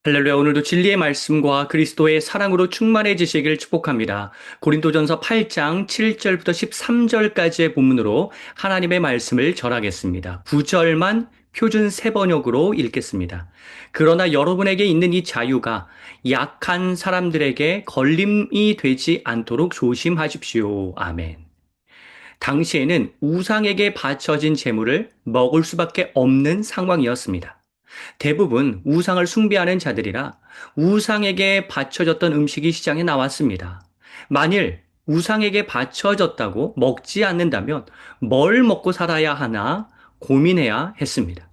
할렐루야, 오늘도 진리의 말씀과 그리스도의 사랑으로 충만해지시길 축복합니다. 고린도전서 8장 7절부터 13절까지의 본문으로 하나님의 말씀을 전하겠습니다. 9절만 표준 세번역으로 읽겠습니다. 그러나 여러분에게 있는 이 자유가 약한 사람들에게 걸림이 되지 않도록 조심하십시오. 아멘. 당시에는 우상에게 바쳐진 제물을 먹을 수밖에 없는 상황이었습니다. 대부분 우상을 숭배하는 자들이라 우상에게 바쳐졌던 음식이 시장에 나왔습니다. 만일 우상에게 바쳐졌다고 먹지 않는다면 뭘 먹고 살아야 하나 고민해야 했습니다.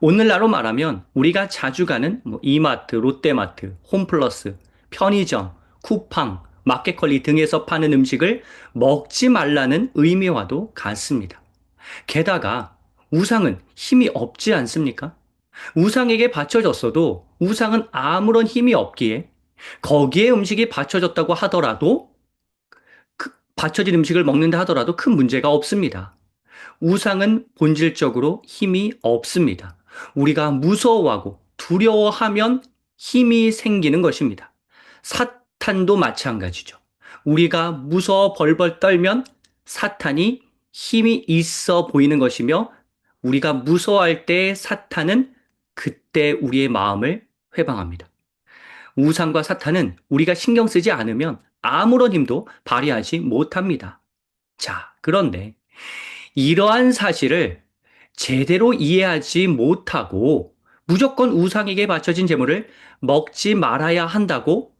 오늘날로 말하면 우리가 자주 가는 이마트, 롯데마트, 홈플러스, 편의점, 쿠팡, 마켓컬리 등에서 파는 음식을 먹지 말라는 의미와도 같습니다. 게다가 우상은 힘이 없지 않습니까? 우상에게 바쳐졌어도 우상은 아무런 힘이 없기에 거기에 음식이 바쳐졌다고 하더라도 바쳐진 음식을 먹는다 하더라도 큰 문제가 없습니다. 우상은 본질적으로 힘이 없습니다. 우리가 무서워하고 두려워하면 힘이 생기는 것입니다. 사탄도 마찬가지죠. 우리가 무서워 벌벌 떨면 사탄이 힘이 있어 보이는 것이며 우리가 무서워할 때 사탄은 그때 우리의 마음을 회방합니다. 우상과 사탄은 우리가 신경 쓰지 않으면 아무런 힘도 발휘하지 못합니다. 자, 그런데 이러한 사실을 제대로 이해하지 못하고 무조건 우상에게 바쳐진 제물을 먹지 말아야 한다고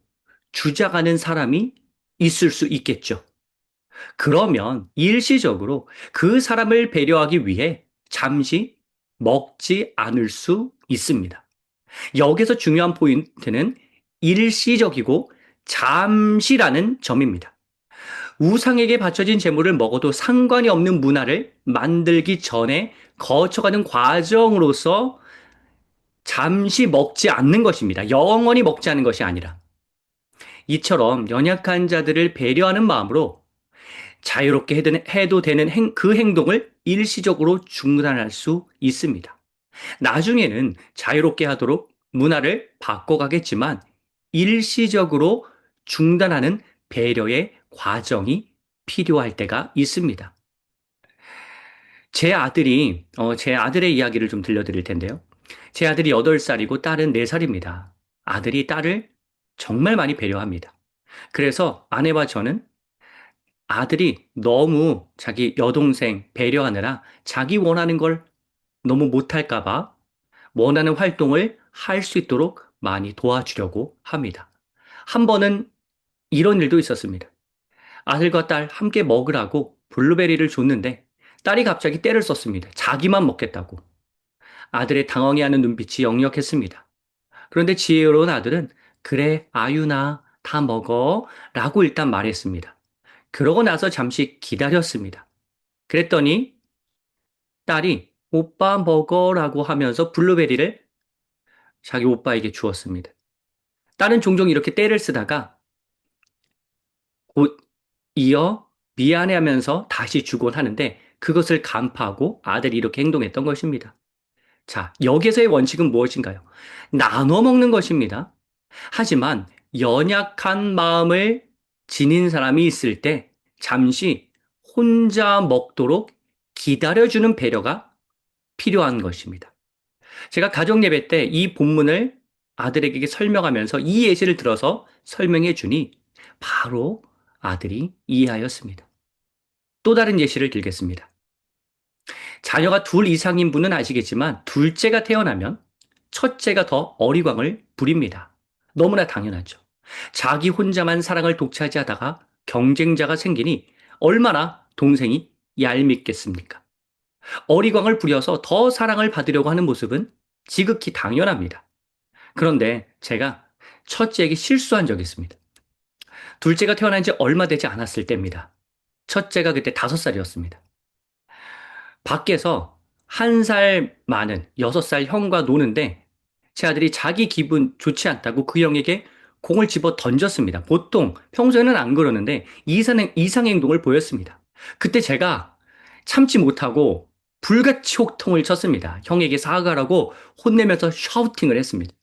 주장하는 사람이 있을 수 있겠죠. 그러면 일시적으로 그 사람을 배려하기 위해 잠시 먹지 않을 수 있습니다. 여기서 중요한 포인트는 일시적이고 잠시라는 점입니다. 우상에게 바쳐진 제물을 먹어도 상관이 없는 문화를 만들기 전에 거쳐가는 과정으로서 잠시 먹지 않는 것입니다. 영원히 먹지 않는 것이 아니라. 이처럼 연약한 자들을 배려하는 마음으로 자유롭게 해도 되는 그 행동을 일시적으로 중단할 수 있습니다. 나중에는 자유롭게 하도록 문화를 바꿔가겠지만 일시적으로 중단하는 배려의 과정이 필요할 때가 있습니다. 제 아들의 이야기를 좀 들려드릴 텐데요. 제 아들이 8살이고 딸은 4살입니다. 아들이 딸을 정말 많이 배려합니다. 그래서 아내와 저는 아들이 너무 자기 여동생 배려하느라 자기 원하는 걸 너무 못할까봐 원하는 활동을 할 수 있도록 많이 도와주려고 합니다. 한 번은 이런 일도 있었습니다. 아들과 딸 함께 먹으라고 블루베리를 줬는데 딸이 갑자기 떼를 썼습니다. 자기만 먹겠다고. 아들의 당황해하는 눈빛이 역력했습니다. 그런데 지혜로운 아들은 그래, 아유나, 다 먹어 라고 일단 말했습니다. 그러고 나서 잠시 기다렸습니다. 그랬더니 딸이 오빠 먹어라고 하면서 블루베리를 자기 오빠에게 주었습니다. 딸은 종종 이렇게 떼를 쓰다가 곧 이어 미안해하면서 다시 주곤 하는데 그것을 간파하고 아들이 이렇게 행동했던 것입니다. 자, 여기서의 원칙은 무엇인가요? 나눠 먹는 것입니다. 하지만 연약한 마음을 지닌 사람이 있을 때 잠시 혼자 먹도록 기다려주는 배려가 필요한 것입니다. 제가 가정 예배 때 이 본문을 아들에게 설명하면서 이 예시를 들어서 설명해 주니 바로 아들이 이해하였습니다. 또 다른 예시를 들겠습니다. 자녀가 둘 이상인 분은 아시겠지만 둘째가 태어나면 첫째가 더 어리광을 부립니다. 너무나 당연하죠. 자기 혼자만 사랑을 독차지하다가 경쟁자가 생기니 얼마나 동생이 얄밉겠습니까? 어리광을 부려서 더 사랑을 받으려고 하는 모습은 지극히 당연합니다. 그런데 제가 첫째에게 실수한 적이 있습니다. 둘째가 태어난 지 얼마 되지 않았을 때입니다. 첫째가 그때 5살이었습니다. 밖에서 1살 많은 6살 형과 노는데 제 아들이 자기 기분 좋지 않다고 그 형에게 공을 집어 던졌습니다. 보통 평소에는 안 그러는데 이상 행동을 보였습니다. 그때 제가 참지 못하고 불같이 혹통을 쳤습니다. 형에게 사과라고 혼내면서 샤우팅을 했습니다.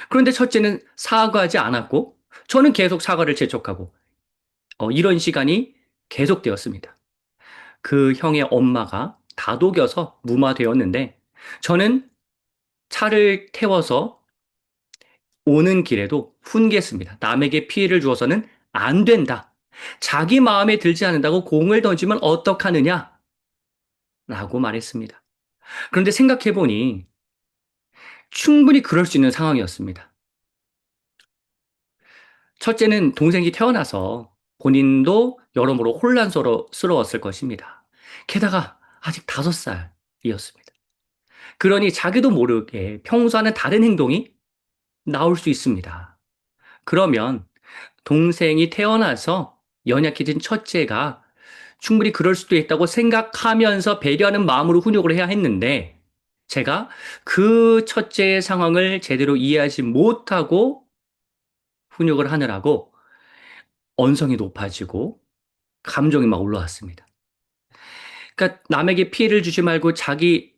그런데 첫째는 사과하지 않았고, 저는 계속 사과를 재촉하고, 이런 시간이 계속되었습니다. 그 형의 엄마가 다독여서 무마되었는데, 저는 차를 태워서 오는 길에도 훈계했습니다. 남에게 피해를 주어서는 안 된다. 자기 마음에 들지 않는다고 공을 던지면 어떡하느냐? 라고 말했습니다. 그런데 생각해보니 충분히 그럴 수 있는 상황이었습니다. 첫째는 동생이 태어나서 본인도 여러모로 혼란스러웠을 것입니다. 게다가 아직 5살이었습니다. 그러니 자기도 모르게 평소와는 다른 행동이 나올 수 있습니다. 그러면 동생이 태어나서 연약해진 첫째가 충분히 그럴 수도 있다고 생각하면서 배려하는 마음으로 훈육을 해야 했는데 제가 그 첫째의 상황을 제대로 이해하지 못하고 훈육을 하느라고 언성이 높아지고 감정이 막 올라왔습니다. 그러니까 남에게 피해를 주지 말고 자기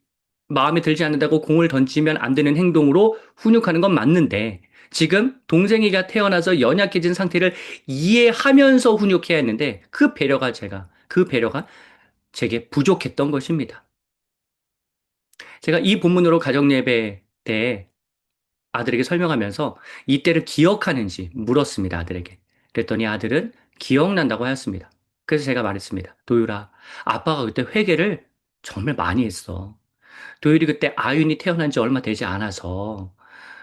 마음에 들지 않는다고 공을 던지면 안 되는 행동으로 훈육하는 건 맞는데 지금 동생이가 태어나서 연약해진 상태를 이해하면서 훈육해야 했는데 그 배려가 제게 부족했던 것입니다. 제가 이 본문으로 가정예배 때 아들에게 설명하면서 이때를 기억하는지 물었습니다, 아들에게. 그랬더니 아들은 기억난다고 하였습니다. 그래서 제가 말했습니다. 도율아, 아빠가 그때 회개를 정말 많이 했어. 도율이 그때 아윤이 태어난 지 얼마 되지 않아서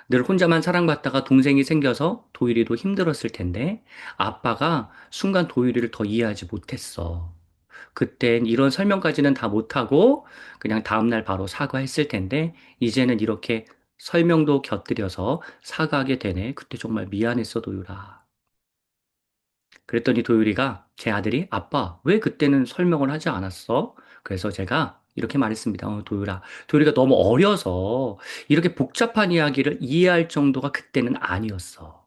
늘 혼자만 사랑받다가 동생이 생겨서 도율이도 힘들었을 텐데 아빠가 순간 도율이를 더 이해하지 못했어. 그땐 이런 설명까지는 다 못하고 그냥 다음날 바로 사과했을 텐데 이제는 이렇게 설명도 곁들여서 사과하게 되네. 그때 정말 미안했어, 도율아. 그랬더니 도율이가 제 아들이 아빠, 왜 그때는 설명을 하지 않았어? 그래서 제가 이렇게 말했습니다. 도율아. 도율이가 너무 어려서 이렇게 복잡한 이야기를 이해할 정도가 그때는 아니었어.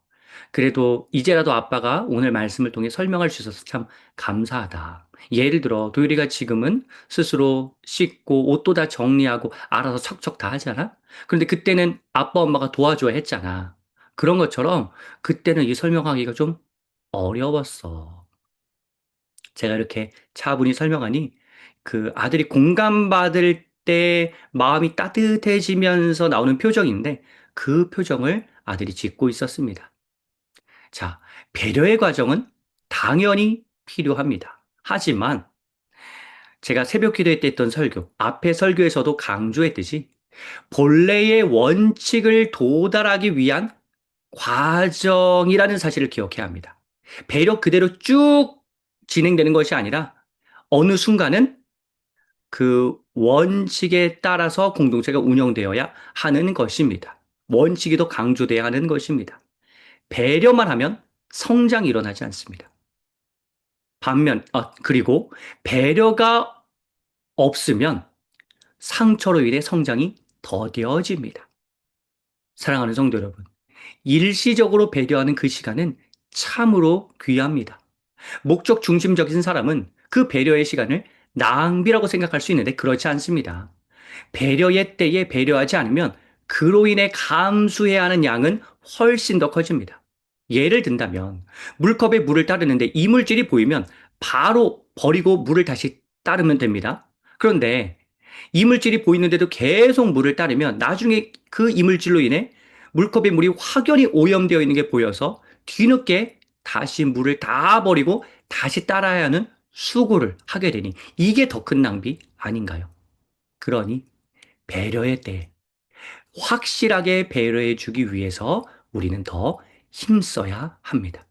그래도 이제라도 아빠가 오늘 말씀을 통해 설명할 수 있어서 참 감사하다. 예를 들어 도율이가 지금은 스스로 씻고 옷도 다 정리하고 알아서 척척 다 하잖아? 그런데 그때는 아빠 엄마가 도와줘야 했잖아. 그런 것처럼 그때는 이 설명하기가 좀 어려웠어. 제가 이렇게 차분히 설명하니 그 아들이 공감받을 때 마음이 따뜻해지면서 나오는 표정인데 그 표정을 아들이 짓고 있었습니다. 자, 배려의 과정은 당연히 필요합니다. 하지만 제가 새벽 기도회 때 했던 설교, 앞에 설교에서도 강조했듯이 본래의 원칙을 도달하기 위한 과정이라는 사실을 기억해야 합니다. 배려 그대로 쭉 진행되는 것이 아니라 어느 순간은 그 원칙에 따라서 공동체가 운영되어야 하는 것입니다. 원칙이 더 강조돼야 하는 것입니다. 배려만 하면 성장이 일어나지 않습니다. 그리고 배려가 없으면 상처로 인해 성장이 더뎌집니다. 사랑하는 성도 여러분, 일시적으로 배려하는 그 시간은 참으로 귀합니다. 목적 중심적인 사람은 그 배려의 시간을 낭비라고 생각할 수 있는데 그렇지 않습니다. 배려의 때에 배려하지 않으면 그로 인해 감수해야 하는 양은 훨씬 더 커집니다. 예를 든다면 물컵에 물을 따르는데 이물질이 보이면 바로 버리고 물을 다시 따르면 됩니다. 그런데 이물질이 보이는데도 계속 물을 따르면 나중에 그 이물질로 인해 물컵에 물이 확연히 오염되어 있는 게 보여서 뒤늦게 다시 물을 다 버리고 다시 따라야 하는 수고를 하게 되니 이게 더 큰 낭비 아닌가요? 그러니 배려의 때 확실하게 배려해 주기 위해서 우리는 더 힘써야 합니다.